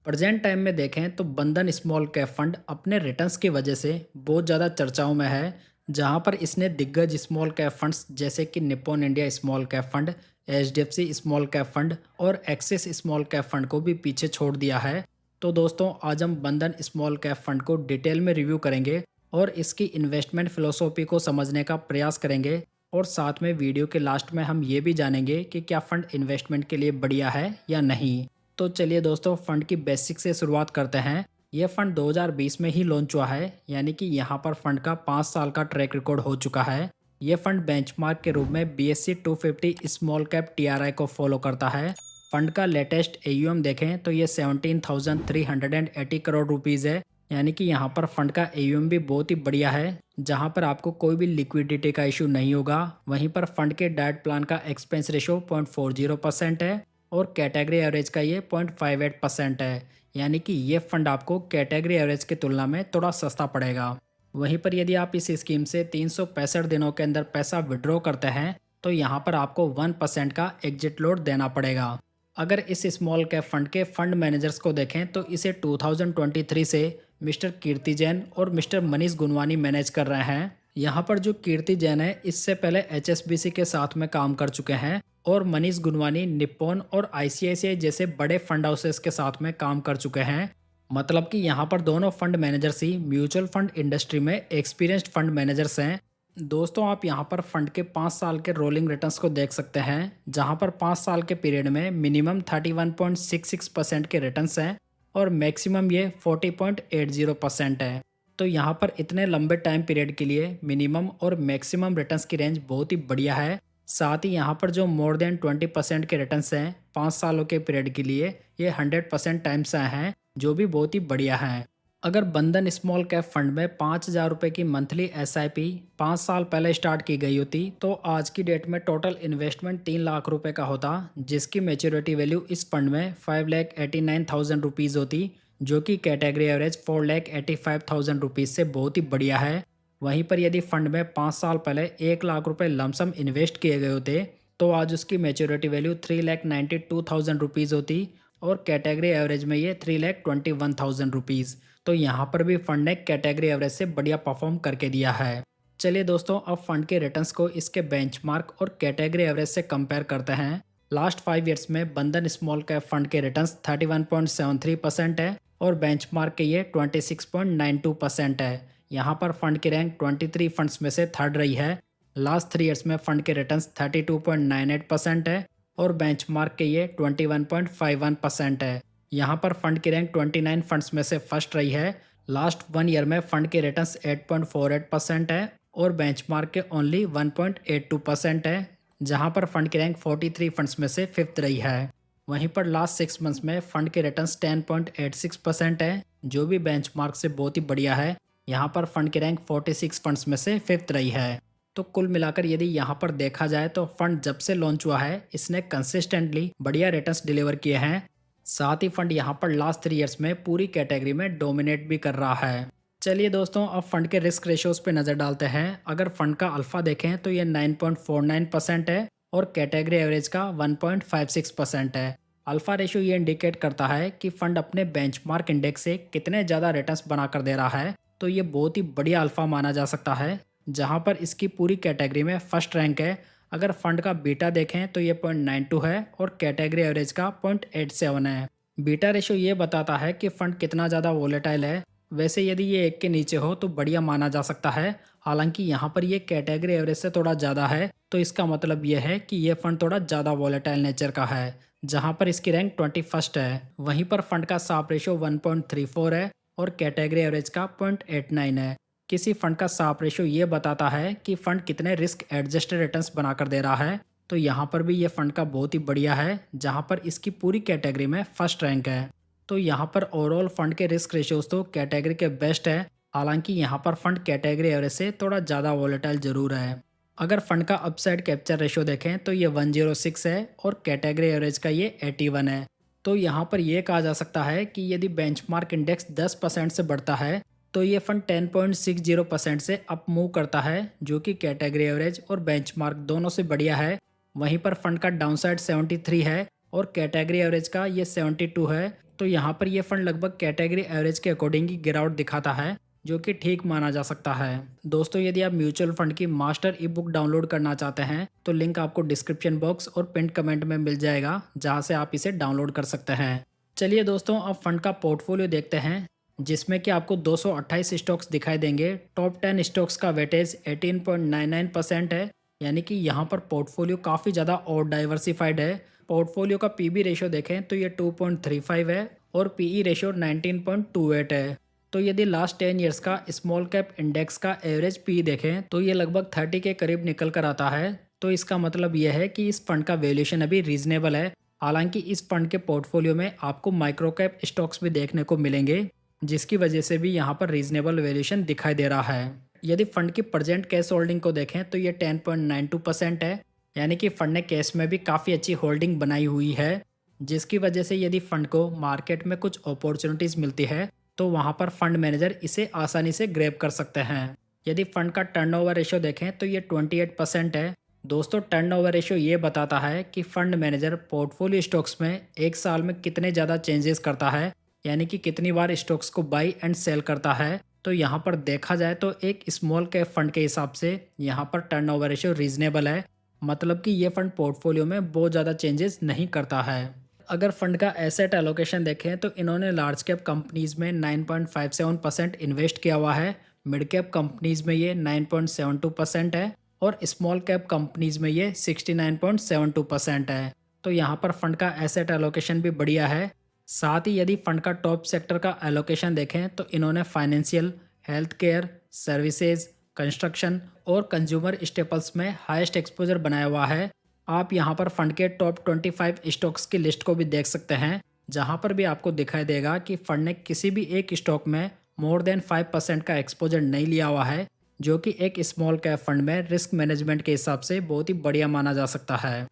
Present time में देखें तो बंधन स्मॉल कैप फंड अपने रिटर्न्स की वजह से बहुत ज़्यादा चर्चाओं में है। जहां पर इसने दिग्गज स्मॉल कैप फंड्स जैसे कि Nippon India small cap fund, HDFC small cap fund और एक्सिस स्मॉल कैप फंड को भी पीछे छोड़ दिया है। तो दोस्तों आज हम बंधन स्मॉल कैप फंड को डिटेल में रिव्यू करेंगे और इसकी इन्वेस्टमेंट फिलोसॉफी को समझने का प्रयास करेंगे। और साथ में वीडियो के लास्ट में हम ये भी जानेंगे कि क्या फंड इन्वेस्टमेंट के लिए बढ़िया है या नहीं। तो चलिए दोस्तों फंड की बेसिक से शुरुआत करते हैं। यह फंड 2020 में ही लॉन्च हुआ है, यानी कि यहाँ पर फंड का 5 साल का ट्रैक रिकॉर्ड हो चुका है। यह फंड बेंचमार्क के रूप में BSE 250 स्मॉल कैप TRI को फॉलो करता है। फंड का लेटेस्ट AUM देखें तो ये 17,380 करोड़ रुपीज़ है, यानी कि यहाँ पर फंड का AUM भी बहुत ही बढ़िया है, जहाँ पर आपको कोई भी लिक्विडिटी का इशू नहीं होगा। वहीं पर फंड के डाइट प्लान का एक्सपेंस रेशो 0.40% है और कैटेगरी एवरेज का ये 0.58% है, यानी कि ये फंड आपको कैटेगरी एवरेज की तुलना में थोड़ा सस्ता पड़ेगा। वहीं पर यदि आप इस स्कीम से 365 दिनों के अंदर पैसा विड्रॉ करते हैं तो यहाँ पर आपको 1% का एग्जिट लोड देना पड़ेगा। अगर इस स्मॉल कैप फंड के फंड मैनेजर्स को देखें तो इसे 2023 से मिस्टर कीर्ति जैन और मिस्टर मनीष गुनवानी मैनेज कर रहे हैं। यहाँ पर जो कीर्ति जैन है इससे पहले HSBC के साथ में काम कर चुके हैं और मनीष गुनवानी निप्पॉन और ICICI जैसे बड़े फंड हाउसेस के साथ में काम कर चुके हैं। मतलब कि यहाँ पर दोनों फंड मैनेजर्स ही म्यूचुअल फंड इंडस्ट्री में एक्सपीरियंस्ड फंड मैनेजर्स हैं। दोस्तों आप यहाँ पर फंड के 5 साल के रोलिंग रिटर्न्स को देख सकते हैं, जहाँ पर 5 साल के पीरियड में मिनिमम 31.66% के रिटर्न्स हैं और मैक्सिमम ये 40.80% है। तो यहाँ पर इतने लंबे टाइम पीरियड के लिए मिनिमम और मैक्सिमम रिटर्न्स की रेंज बहुत ही बढ़िया है। साथ ही यहाँ पर जो मोर देन 20% के रिटर्न्स हैं 5 सालों के पीरियड के लिए, ये 100% टाइम्स आए हैं, जो भी बहुत ही बढ़िया है। अगर बंधन स्मॉल कैप फंड में 5,000 रुपये की मंथली SIP 5 साल पहले स्टार्ट की गई होती तो आज की डेट में टोटल इन्वेस्टमेंट 3 लाख रुपए का होता, जिसकी मेच्योरिटी वैल्यू इस फंड में 5,89,000 रुपीज़ होती, जो कि कैटेगरी एवरेज 4,85,000 रुपीज़ से बहुत ही बढ़िया है। वहीं पर यदि फंड में 5 साल पहले 1 लाख रुपए लमसम इन्वेस्ट किए गए होते तो आज उसकी मेच्योरिटी वैल्यू 3,92,000 रुपीज़ होती और कैटेगरी एवरेज में ये 3,21,000 रुपीज़। तो यहाँ पर भी फंड ने कैटेगरी एवरेज से बढ़िया परफॉर्म करके दिया है। चलिए दोस्तों अब फंड के रिटर्न्स को इसके बेंचमार्क और कैटेगरी एवरेज से कंपेयर करते हैं। लास्ट 5 ईयर्स में बंधन स्मॉल कैप फंड के रिटर्न्स 31.73% है और बेंचमार्क के ये 26.92% है। यहाँ पर फंड की रैंक 23 फंड्स में से थर्ड रही है। लास्ट 3 ईयर्स में फंड के रिटर्न्स 32.98% है और बेंचमार्क के ये 21.51% है। यहाँ पर फंड की रैंक 29 फंड्स में से फर्स्ट रही है। लास्ट 1 ईयर में फंड के रिटर्न्स 8.48% है और बेंचमार्क के ओनली 1.82% है, जहाँ पर फंड की रैंक 43 फंड्स में से फिफ्थ रही है। वहीं पर लास्ट 6 मंथ्स में फंड के रिटर्न्स 10.86% है, जो भी बेंचमार्क से बहुत ही बढ़िया है। यहाँ पर फंड की रैंक 46 फंड्स में से फिफ्थ रही है। तो कुल मिलाकर यदि यहाँ पर देखा जाए तो फंड जब से लॉन्च हुआ है इसने कंसिस्टेंटली बढ़िया रिटर्न्स डिलीवर किए हैं। साथ ही फंड यहाँ पर लास्ट 3 ईयर्स में पूरी कैटेगरी में डोमिनेट भी कर रहा है। चलिए दोस्तों अब फंड के रिस्क रेशियोज पे नज़र डालते हैं। अगर फंड का अल्फा देखें तो ये 9.49% है और कैटेगरी एवरेज का 1.56% है। अल्फा रेशियो ये इंडिकेट करता है कि फंड अपने बेंचमार्क इंडेक्स से कितने ज़्यादा रिटर्न्स बनाकर दे रहा है, तो ये बहुत ही बढ़िया अल्फा माना जा सकता है, जहाँ पर इसकी पूरी कैटेगरी में फर्स्ट रैंक है। अगर फंड का बीटा देखें तो ये 0.92 है और कैटेगरी एवरेज का 0.87 है। बीटा रेशियो ये बताता है कि फंड कितना ज़्यादा वोलेटाइल है। वैसे यदि ये 1 के नीचे हो तो बढ़िया माना जा सकता है, हालांकि यहाँ पर ये कैटेगरी एवरेज से थोड़ा ज़्यादा है, तो इसका मतलब ये है कि ये फंड थोड़ा ज़्यादा वोलेटाइल नेचर का है, जहाँ पर इसकी रैंक 21st है। वहीं पर फंड का साप रेशियो 1.34 है और कैटेगरी एवरेज का 0.89 है। किसी फंड का साप रेशियो ये बताता है कि फंड कितने रिस्क एडजस्टेड रिटर्न्स बनाकर दे रहा है, तो यहाँ पर भी ये फंड का बहुत ही बढ़िया है, जहाँ पर इसकी पूरी कैटेगरी में फर्स्ट रैंक है। तो यहाँ पर ओवरऑल फंड के रिस्क रेशियोज तो कैटेगरी के बेस्ट है, हालांकि यहाँ पर फंड कैटेगरी एवरेज से थोड़ा ज़्यादा वोलेटाइल जरूर है। अगर फंड का अपसाइड कैप्चर रेशियो देखें तो ये 106 है और कैटेगरी एवरेज का ये 81 है। तो यहाँ पर यह कहा जा सकता है कि यदि बेंचमार्क इंडेक्स 10% से बढ़ता है तो ये फंड 10.60% से अप मूव करता है, जो कि कैटेगरी एवरेज और बेंचमार्क दोनों से बढ़िया है। वहीं पर फंड का डाउनसाइड 73 है और कैटेगरी एवरेज का ये 72 है। तो यहाँ पर ये फंड लगभग कैटेगरी एवरेज के अकॉर्डिंग ही गिरावट दिखाता है, जो कि ठीक माना जा सकता है। दोस्तों, यदि आप म्यूचुअल फंड की मास्टर ई बुक डाउनलोड करना चाहते हैं तो लिंक आपको डिस्क्रिप्शन बॉक्स और पिन कमेंट में मिल जाएगा, जहां से आप इसे डाउनलोड कर सकते हैं। चलिए दोस्तों, अब फंड का पोर्टफोलियो देखते हैं, जिसमें कि आपको 228 स्टॉक्स दिखाई देंगे। टॉप 10 स्टॉक्स का वेटेज 18.99% है, यानी कि यहाँ पर पोर्टफोलियो काफ़ी ज़्यादा और डाइवर्सिफाइड है। पोर्टफोलियो का पीबी रेशियो देखें तो ये 2.35 है और पीई रेशियो 19.28 है। तो यदि लास्ट 10 ईयर्स का स्मॉल कैप इंडेक्स का एवरेज पी देखें तो ये लगभग 30 के करीब निकल कर आता है। तो इसका मतलब यह है कि इस फंड का वैल्यूएशन अभी रीजनेबल है। हालांकि इस फंड के पोर्टफोलियो में आपको माइक्रो कैप स्टॉक्स भी देखने को मिलेंगे, जिसकी वजह से भी यहाँ पर रीजनेबल वैल्यूएशन दिखाई दे रहा है। यदि फंड की प्रेजेंट कैश होल्डिंग को देखें तो ये 10.92% है, यानी कि फंड ने कैश में भी काफ़ी अच्छी होल्डिंग बनाई हुई है, जिसकी वजह से यदि फंड को मार्केट में कुछ अपॉर्चुनिटीज़ मिलती है तो वहाँ पर फंड मैनेजर इसे आसानी से ग्रैब कर सकते हैं। यदि फंड का टर्नओवर रेशियो देखें तो ये 28% है। दोस्तों, टर्नओवर रेशियो ये बताता है कि फंड मैनेजर पोर्टफोलियो स्टॉक्स में एक साल में कितने ज़्यादा चेंजेस करता है, यानी कि कितनी बार स्टॉक्स को बाई एंड सेल करता है। तो यहाँ पर देखा जाए तो एक स्मॉल कैप फंड के हिसाब से यहाँ पर टर्नओवर रेशियो रीजनेबल है, मतलब कि ये फंड पोर्टफोलियो में बहुत ज़्यादा चेंजेस नहीं करता है। अगर फंड का एसेट एलोकेशन देखें तो इन्होंने लार्ज कैप कंपनीज में 9.57% इन्वेस्ट किया हुआ है, मिड कैप कंपनीज में ये 9.72% है और स्मॉल कैप कंपनीज में ये 69.72% है। तो यहाँ पर फंड का एसेट एलोकेशन भी बढ़िया है। साथ ही यदि फंड का टॉप सेक्टर का एलोकेशन देखें तो इन्होंने financial, health care, services, construction और कंज्यूमर स्टेपल्स में हाईएस्ट एक्सपोजर बनाया हुआ है। आप यहाँ पर फंड के टॉप 25 स्टॉक्स की लिस्ट को भी देख सकते हैं, जहाँ पर भी आपको दिखाई देगा कि फंड ने किसी भी एक स्टॉक में मोर देन 5% का एक्सपोजर नहीं लिया हुआ है, जो कि एक स्मॉल कैप फंड में रिस्क मैनेजमेंट के हिसाब से बहुत ही बढ़िया माना जा सकता है।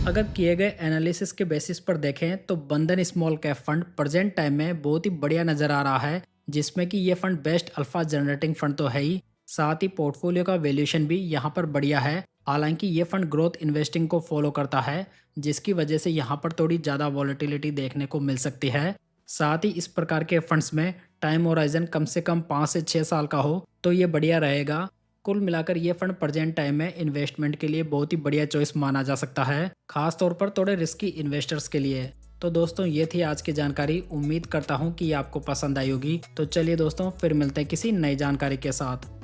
अगर किए गए एनालिसिस के बेसिस पर देखें तो बंधन small cap fund present time में बहुत ही बढ़िया नज़र आ रहा है, जिसमें कि ये fund best alpha generating fund तो है ही, साथ ही पोर्टफोलियो का वैल्यूएशन भी यहाँ पर बढ़िया है। हालांकि ये फंड ग्रोथ इन्वेस्टिंग को फॉलो करता है, जिसकी वजह से यहाँ पर थोड़ी ज़्यादा वॉलेटिलिटी देखने को मिल सकती है। साथ ही इस प्रकार के फंड्स में टाइम होराइजन कम से कम 5 से 6 साल का हो तो ये बढ़िया रहेगा। कुल मिलाकर ये फंड प्रेजेंट टाइम में इन्वेस्टमेंट के लिए बहुत ही बढ़िया चॉइस माना जा सकता है, खास तौर पर थोड़े रिस्की इन्वेस्टर्स के लिए। तो दोस्तों, ये थी आज की जानकारी। उम्मीद करता हूँ कि ये आपको पसंद आई होगी। तो चलिए दोस्तों, फिर मिलते हैं किसी नई जानकारी के साथ।